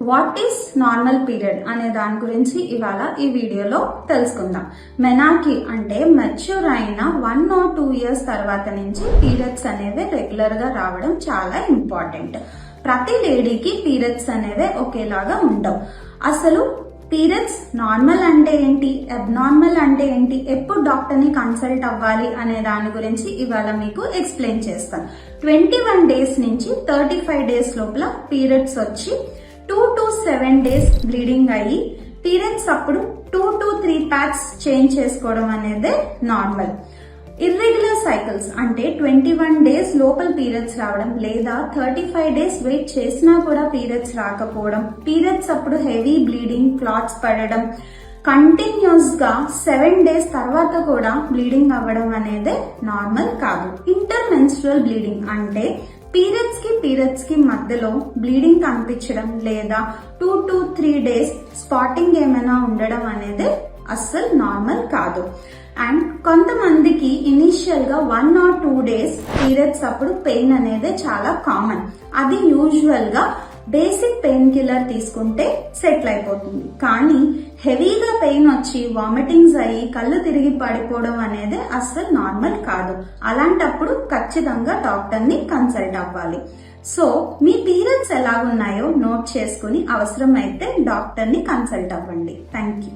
What is normal period అనే దాని గురించి ఇవాళ ఈ వీడియోలో తెలుసుకుందాం. మెనార్కీ అంటే మెచ్యూర్ అయిన 1 or 2 years తర్వాత నుంచి పీరియడ్స్ అనేవి రెగ్యులర్ గా రావడం చాలా ఇంపార్టెంట్. ప్రతి లేడీకి పీరియడ్స్ అనేవి ఒకేలాగా ఉండవు. అసలు పీరియడ్స్ నార్మల్ అంటే ఏంటి, అబ్నార్మల్ అంటే ఏంటి, ఎప్పుడు డాక్టర్ ని కన్సల్ట్ అవ్వాలి అనే దాని గురించి ఇవాళ మీకు ఎక్స్ప్లెయిన్ చేస్తాను. 21 days నుంచి 35 days లోపల పీరియడ్స్ వచ్చి 2 to 7 days బ్లీడింగ్ అయ్యి పీరియడ్స్ అప్పుడు 2 to 3 pads చేంజ్ చేసుకోవడం అనేది నార్మల్. ఇర్రెగ్యులర్ సైకిల్స్ అంటే 21 days లోపల పీరియడ్స్ రావడం లేదా 35 days వెయిట్ చేసినా కూడా పీరియడ్స్ రాకపోవడం, పీరియడ్స్ అప్పుడు హెవీ బ్లీడింగ్, క్లాట్స్ పడడం, కంటిన్యూస్ గా 7 days తర్వాత కూడా బ్లీడింగ్ అవ్వడం అనేది నార్మల్ కాదు. ఇంటర్ మెన్స్ట్రువల్ బ్లీడింగ్ అంటే పీరియడ్స్ కి మధ్యలో బ్లీడింగ్ కనిపించడం లేదా 2 to 3 days స్పాటింగ్ ఏమైనా ఉండడం అనేది అస్సలు నార్మల్ కాదు. అండ్ కొంతమందికి ఇనిషియల్ గా 1 or 2 days పీరియడ్స్ అప్పుడు పెయిన్ అనేది చాలా కామన్. అది యూజువల్ గా బేసిక్ పెయిన్ కిల్లర్ తీసుకుంటే సెటిల్ అయిపోతుంది. కానీ హెవీగా పెయిన్ వచ్చి వామిటింగ్స్ అయ్యి కళ్ళు తిరిగి పడిపోవడం అనేది అస్సలు నార్మల్ కాదు. అలాంటప్పుడు ఖచ్చితంగా డాక్టర్ ని కన్సల్ట్ అవ్వాలి. సో మీ పీరియడ్స్ ఎలాగున్నాయో నోట్ చేసుకుని అవసరం అయితే డాక్టర్ ని కన్సల్ట్ అవ్వండి. Thank you.